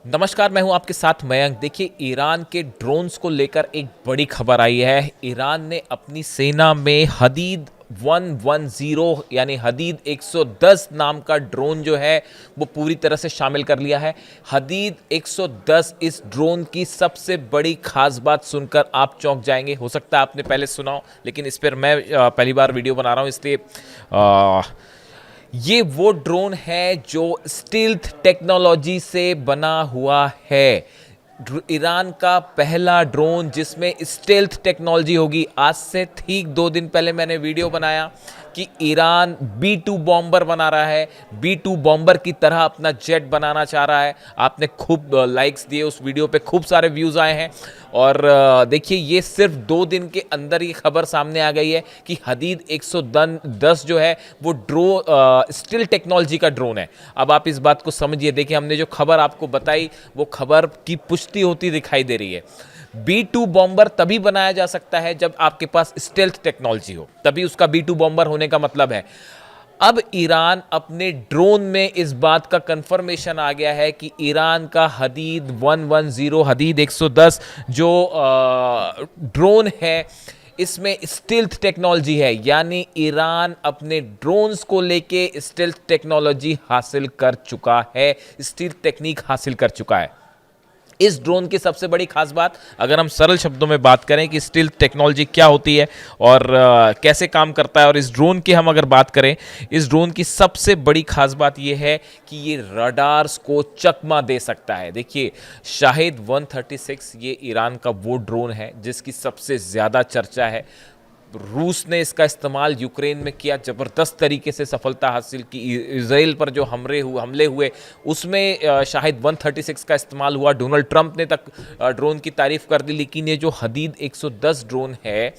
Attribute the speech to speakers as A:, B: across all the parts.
A: नमस्कार, मैं हूं आपके साथ मयंक। देखिए, ईरान के ड्रोन्स को लेकर एक बड़ी खबर आई है। ईरान ने अपनी सेना में हदीद 110 यानी हदीद 110 नाम का ड्रोन जो है वो पूरी तरह से शामिल कर लिया है। हदीद 110 इस ड्रोन की सबसे बड़ी खास बात सुनकर आप चौंक जाएंगे। हो सकता है आपने पहले सुना हो, लेकिन इस पर मैं पहली बार वीडियो बना रहा हूं, इसलिए ये वो ड्रोन है जो स्टील्थ टेक्नोलॉजी से बना हुआ है। ईरान का पहला ड्रोन जिसमें स्टेल्थ टेक्नोलॉजी होगी। आज से ठीक 2 दिन पहले मैंने वीडियो बनाया कि ईरान B2 बॉम्बर बना रहा है, B2 बॉम्बर की तरह अपना जेट बनाना चाह रहा है। आपने खूब लाइक्स दिए उस वीडियो पे, खूब सारे व्यूज़ आए हैं। और देखिए, ये सिर्फ 2 दिन के अंदर ये खबर सामने आ गई है कि हदीद 110 जो है वो स्टिल टेक्नोलॉजी का ड्रोन है। अब आप इस बात को समझिए। देखिए, हमने जो खबर आपको बताई वो खबर की पुष्टि होती दिखाई दे रही है। B2 बॉम्बर तभी बनाया जा सकता है जब आपके पास स्टेल्थ टेक्नोलॉजी हो, तभी उसका B2 बॉम्बर होने का मतलब है। अब ईरान अपने ड्रोन में इस बात का कंफर्मेशन आ गया है कि ईरान का हदीद 110 हदीद 110 जो ड्रोन है इसमें स्टिल्थ टेक्नोलॉजी है। यानी ईरान अपने ड्रोन्स को लेके स्टिल्थ टेक्नोलॉजी हासिल कर चुका है, स्टिल्थ टेक्निक हासिल कर चुका है। इस ड्रोन की सबसे बड़ी खास बात, अगर हम सरल शब्दों में बात करें कि स्टिल्थ टेक्नोलॉजी क्या होती है और कैसे काम करता है, और इस ड्रोन की हम अगर बात करें, इस ड्रोन की सबसे बड़ी खास बात यह है कि ये रडार्स को चकमा दे सकता है। देखिए, शाहिद 136 ये ईरान का वो ड्रोन है जिसकी सबसे ज़्यादा चर्चा है। रूस ने इसका इस्तेमाल यूक्रेन में किया, ज़बरदस्त तरीके से सफलता हासिल की। इसराइल पर जो हमले हुए उसमें शायद 136 का इस्तेमाल हुआ। डोनाल्ड ट्रंप ने तक ड्रोन की तारीफ कर दी। लेकिन ये जो हदीद 110 ड्रोन है,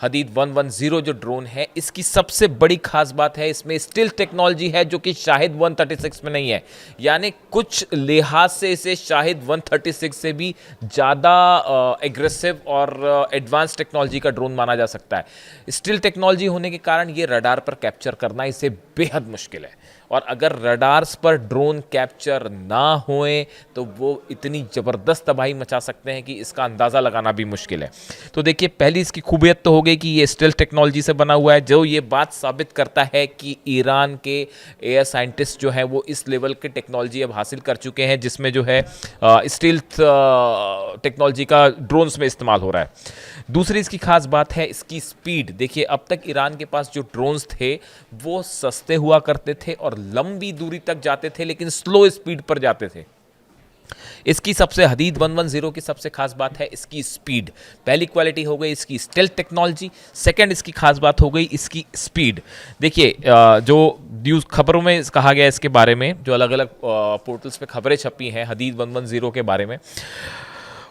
A: हदीद 110 जो ड्रोन है, इसकी सबसे बड़ी खास बात है इसमें स्टिल्थ टेक्नोलॉजी है जो कि शाहिद 136 में नहीं है। यानी कुछ लिहाज से इसे शाहिद 136 से भी ज़्यादा एग्रेसिव और एडवांस टेक्नोलॉजी का ड्रोन माना जा सकता है। स्टिल्थ टेक्नोलॉजी होने के कारण ये रडार पर कैप्चर करना इसे बेहद मुश्किल है। और अगर रडार्स पर ड्रोन कैप्चर ना होए तो वो इतनी ज़बरदस्त तबाही मचा सकते हैं कि इसका अंदाज़ा लगाना भी मुश्किल है। तो देखिए, पहली इसकी खूबियत तो हो गई कि ये स्टेल्थ टेक्नोलॉजी से बना हुआ है, जो ये बात साबित करता है कि ईरान के एयर साइंटिस्ट जो हैं वो इस लेवल की टेक्नोलॉजी अब हासिल कर चुके हैं जिसमें जो है स्टील्थ टेक्नोलॉजी का ड्रोन्स में इस्तेमाल हो रहा है। दूसरी इसकी खास बात है इसकी स्पीड। देखिए, अब तक ईरान के पास जो ड्रोन्स थे वो सस्ते हुआ करते थे और लंबी दूरी तक जाते थे, लेकिन स्लो स्पीड पर जाते थे। इसकी सबसे हदीद 110 की सबसे खास बात है इसकी स्पीड। पहली क्वालिटी हो गई इसकी स्टेल्थ टेक्नोलॉजी, सेकंड इसकी खास बात हो गई इसकी स्पीड। देखिए, जो न्यूज़ खबरों में कहा गया इसके बारे में, जो अलग अलग पोर्टल्स पे खबरें छपी हैं हदीद 110 के बारे में,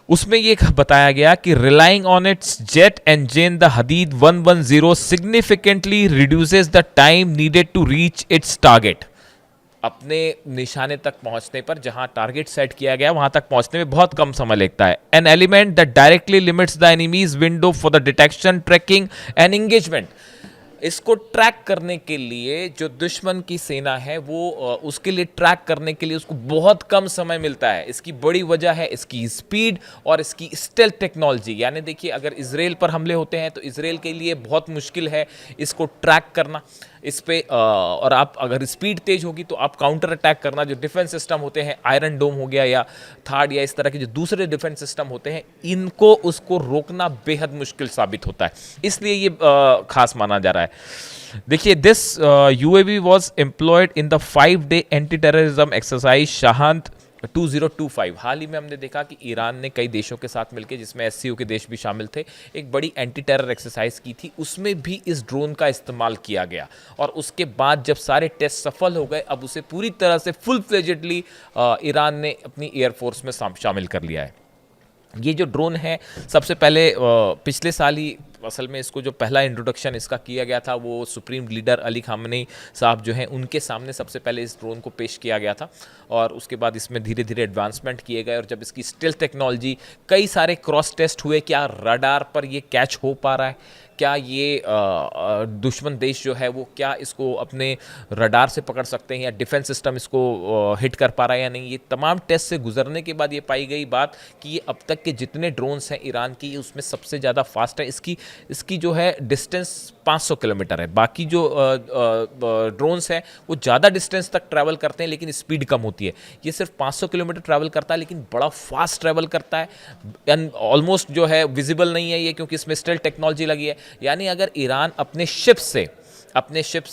A: उसमें ये बताया गया कि relying on its jet engine the Hadid 110 significantly reduces the time needed to reach its target. अपने निशाने तक पहुंचने पर, जहां टारगेट सेट किया गया वहां तक पहुंचने में बहुत कम समय लगता है। An element that directly limits the enemy's window for the detection, tracking and engagement. इसको ट्रैक करने के लिए जो दुश्मन की सेना है वो उसके लिए ट्रैक करने के लिए उसको बहुत कम समय मिलता है। इसकी बड़ी वजह है इसकी स्पीड और इसकी स्टेल्थ टेक्नोलॉजी। यानी देखिए, अगर इसराइल पर हमले होते हैं तो इसराइल के लिए बहुत मुश्किल है इसको ट्रैक करना इस पे, और आप अगर स्पीड तेज होगी तो आप काउंटर अटैक करना, जो डिफेंस सिस्टम होते हैं, आयरन डोम हो गया या थार्ड या इस तरह के जो दूसरे डिफेंस सिस्टम होते हैं, इनको उसको रोकना बेहद मुश्किल साबित होता है। इसलिए ये खास माना जा रहा है। देखिए, this UAV was employed in the 5-day anti terrorism exercise Shahid 2025। हाल ही में हमने देखा कि ईरान ने कई देशों के साथ मिलकर, जिसमें SCO के देश भी शामिल थे, एक बड़ी एंटी टेरर एक्सरसाइज की थी। उसमें भी इस ड्रोन का इस्तेमाल किया गया और उसके बाद जब सारे टेस्ट सफल हो गए, अब उसे पूरी तरह से फुल फ्लेजेडली ईरान ने अपनी एयरफोर्स में शामिल कर लिया है। ये जो ड्रोन है सबसे पहले पिछले साल ही असल में इसको जो पहला इंट्रोडक्शन इसका किया गया था वो सुप्रीम लीडर अली खामनेई साहब जो हैं उनके सामने सबसे पहले इस ड्रोन को पेश किया गया था, और उसके बाद इसमें धीरे धीरे एडवांसमेंट किए गए। और जब इसकी स्टेल्थ टेक्नोलॉजी, कई सारे क्रॉस टेस्ट हुए, क्या रडार पर ये कैच हो पा रहा है, क्या ये दुश्मन देश जो है वो क्या इसको अपने रडार से पकड़ सकते हैं, या डिफेंस सिस्टम इसको हिट कर पा रहा है या नहीं, ये तमाम टेस्ट से गुजरने के बाद ये पाई गई बात कि ये अब तक के जितने ड्रोन्स हैं ईरान की, उसमें सबसे ज़्यादा फास्ट है। इसकी जो है डिस्टेंस 500 किलोमीटर है। बाकी जो ड्रोन्स हैं वो ज़्यादा डिस्टेंस तक ट्रैवल करते हैं लेकिन स्पीड कम होती है। ये सिर्फ 500 किलोमीटर ट्रैवल करता है लेकिन बड़ा फास्ट ट्रैवल करता है, एंड ऑलमोस्ट जो है विजिबल नहीं है ये, क्योंकि इसमें स्टेल्थ टेक्नोलॉजी लगी है। यानी अगर ईरान अपने शिप से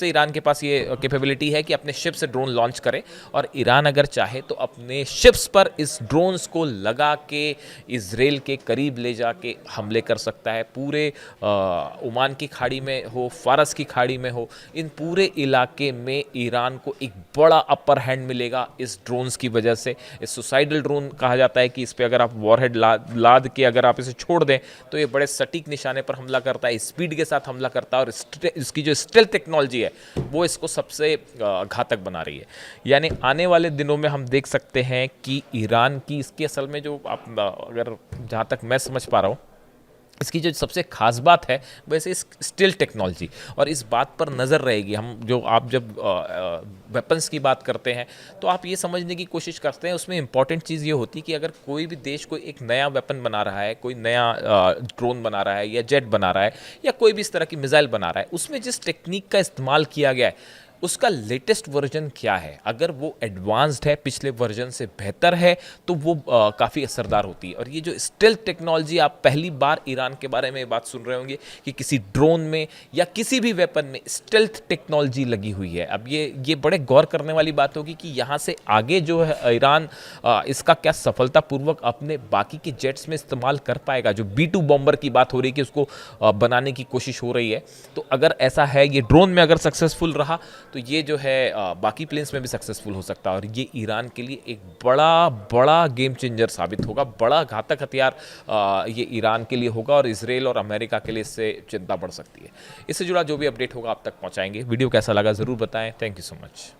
A: ईरान के पास ये कैपेबिलिटी है कि अपने शिप से ड्रोन लॉन्च करे, और ईरान अगर चाहे तो अपने शिप्स पर इस ड्रोन्स को लगा के इजराइल के करीब ले जाके हमले कर सकता है। पूरे ओमान की खाड़ी में हो, फारस की खाड़ी में हो, इन पूरे इलाके में ईरान को एक बड़ा अपर हैंड मिलेगा इस ड्रोन्स की वजह से। इस सुसाइडल ड्रोन कहा जाता है कि इस पर अगर आप वॉरहेड लाद के अगर आप इसे छोड़ दें तो ये बड़े सटीक निशाने पर हमला करता है, स्पीड के साथ हमला करता है, और इसकी जो स्टेल्थ टेक्नोलॉजी है वो इसको सबसे घातक बना रही है। यानी आने वाले दिनों में हम देख सकते हैं कि ईरान की इसकी असल में जो आप अगर जहाँ तक मैं समझ पा रहा हूँ, इसकी जो सबसे खास बात है वैसे इस स्टेल्थ टेक्नोलॉजी, और इस बात पर नज़र रहेगी। आप जब वेपन्स की बात करते हैं तो आप ये समझने की कोशिश करते हैं, उसमें इंपॉर्टेंट चीज़ ये होती है कि अगर कोई भी देश कोई एक नया वेपन बना रहा है, कोई नया ड्रोन बना रहा है या जेट बना रहा है या कोई भी इस तरह की मिसाइल बना रहा है, उसमें जिस टेक्निक का इस्तेमाल किया गया है उसका लेटेस्ट वर्जन क्या है। अगर वो एडवांस्ड है, पिछले वर्जन से बेहतर है, तो वो काफ़ी असरदार होती है। और ये जो स्टेल्थ टेक्नोलॉजी, आप पहली बार ईरान के बारे में बात सुन रहे होंगे कि किसी ड्रोन में या किसी भी वेपन में स्टेल्थ टेक्नोलॉजी लगी हुई है। अब ये बड़े गौर करने वाली बात होगी कि यहाँ से आगे जो है ईरान इसका क्या सफलतापूर्वक अपने बाकी के जेट्स में इस्तेमाल कर पाएगा। जो B2 बॉम्बर की बात हो रही है कि उसको बनाने की कोशिश हो रही है, तो अगर ऐसा है, ये ड्रोन में अगर सक्सेसफुल रहा तो ये जो है बाकी प्लेन्स में भी सक्सेसफुल हो सकता है, और ये ईरान के लिए एक बड़ा गेम चेंजर साबित होगा, बड़ा घातक हथियार ये ईरान के लिए होगा, और इजराइल और अमेरिका के लिए इससे चिंता बढ़ सकती है। इससे जुड़ा जो भी अपडेट होगा आप तक पहुंचाएंगे। वीडियो कैसा लगा ज़रूर बताएं। Thank you so much.